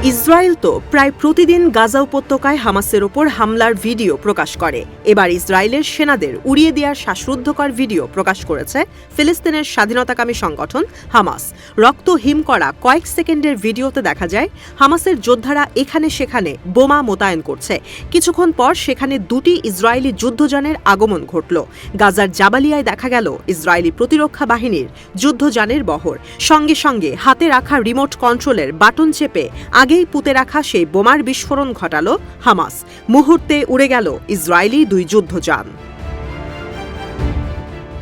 Israel তো প্রায় প্রতিদিন গাজা উপত্যকায় হামাসের ওপর হামলার ভিডিও প্রকাশ করে। এবার ইসরায়েলের সেনাদের উড়িয়ে দেওয়ার শ্বাসরুদ্ধকর ভিডিও প্রকাশ করেছে ফিলিস্তিনের স্বাধীনতাকামী সংগঠন হামাস। রক্ত হিম করা কয়েক সেকেন্ডের ভিডিওতে দেখা যায় হামাসের যোদ্ধারা এখানে সেখানে বোমা মোতায়েন করছে। কিছুক্ষণ পর সেখানে দুটি ইসরায়েলি যুদ্ধযানের আগমন ঘটল। গাজার জাবালিয়ায় দেখা গেল ইসরায়েলি প্রতিরক্ষা বাহিনীর যুদ্ধযানের বহর। সঙ্গে সঙ্গে হাতে রাখা রিমোট কন্ট্রোলের বাটন চেপে আগেই পুঁতে রাখা সেই বোমার বিস্ফোরণ ঘটাল হামাস। মুহূর্তে উড়ে গেল ইসরায়েলি দুই যুদ্ধযান।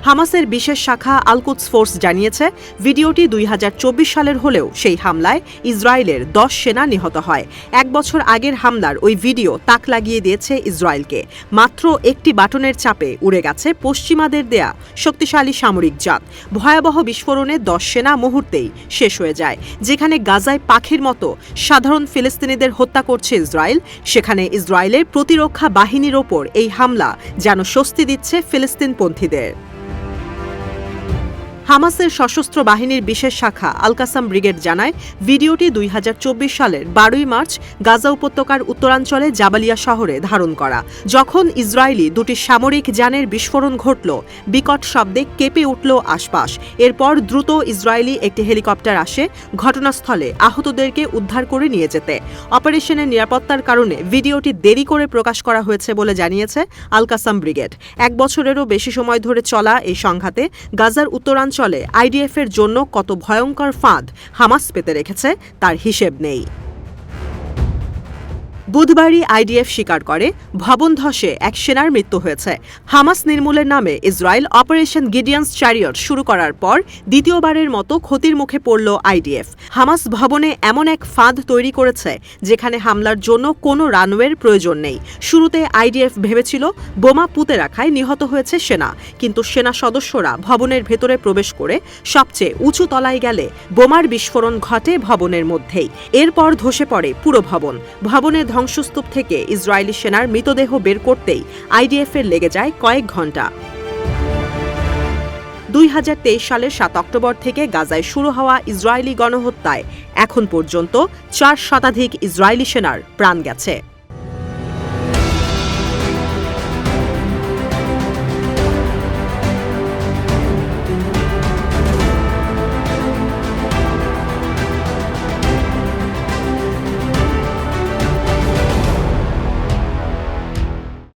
হামাসের বিশেষ শাখা আল-কুদস ফোর্স জানিয়েছে, ভিডিওটি 2024 সালের হলেও সেই হামলায় ইসরায়েলের 10 সেনা নিহত হয়। 1 বছর আগের হামলার ওই ভিডিও তাক লাগিয়ে দিয়েছে ইসরায়েলকে। মাত্র একটি বাটনের চাপে উড়ে গেছে পশ্চিমাদের দেয়া শক্তিশালী সামরিক জাত। ভয়াবহ বিস্ফোরণে 10 সেনা মুহূর্তেই শেষ হয়ে যায়। যেখানে গাজায় পাখির মতো সাধারণ ফিলিস্তিনিদের হত্যা করছে ইসরায়েল, সেখানে ইসরায়েলের প্রতিরক্ষা বাহিনীর ওপর এই হামলা যেন স্বস্তি দিচ্ছে ফিলিস্তিনপন্থীদের। হামাসের সশস্ত্র বাহিনীর বিশেষ শাখা আল-কাসাম ব্রিগেড জানায়, ভিডিওটি 2024 সালের 12 মার্চ গাজা উপত্যকার উত্তরাঞ্চলে জাবালিয়া শহরে ধারণ করা। যখন ইসরায়েলি দুটি সামরিক যানের বিস্ফোরণ ঘটল, বিকট শব্দে কেঁপে উঠল আশপাশ। এরপর দ্রুত ইসরায়েলি একটি হেলিকপ্টার আসে ঘটনাস্থলে আহতদেরকে উদ্ধার করে নিয়ে যেতে। অপারেশনের নিরাপত্তার কারণে ভিডিওটি দেরি করে প্রকাশ করা হয়েছে বলে জানিয়েছে আল-কাসাম ব্রিগেড। 1 বছরেরও বেশি সময় ধরে চলা এই সংঘাতে গাজার উত্তরাঞ্চলে আইডিএফের জন্য কত ভয়ঙ্কর ফাঁদ হামাস পেতে রেখেছে তার হিসেব নেই। বুধবারই আইডিএফ স্বীকার করে, ভবন ধসে এক সেনার মৃত্যু হয়েছে। হামাস নির্মূলের নামে ইসরায়েল অপারেশন গিডিয়ান্স চ্যারিয়ট শুরু করার পর দ্বিতীয়বারের মতো ক্ষতির মুখে পড়ল আইডিএফ। হামাস ভবনে এমন এক ফাঁদ তৈরি করেছে যেখানে হামলার জন্য কোনো রানওয়ের প্রয়োজন নেই। শুরুতে আইডিএফ ভেবেছিল বোমা পুঁতে রাখায় নিহত হয়েছে সেনা, কিন্তু সেনা সদস্যরা ভবনের ভেতরে প্রবেশ করে সবচেয়ে উঁচু তলায় গেলে বোমার বিস্ফোরণ ঘটে ভবনের মধ্যেই। এরপর ধসে পড়ে পুরো ভবন। ভবনের ধ্বংসস্তূপ থেকে ইসরায়েলি সেনার মৃতদেহ বের করতেই আইডিএফের লেগে যায় কয়েক ঘণ্টা। 2023 সালের 7 অক্টোবর থেকে গাজায় শুরু হওয়া ইসরায়েলি গণহত্যায় এখন পর্যন্ত 4 শতাধিক ইসরায়েলি সেনার প্রাণ গেছে।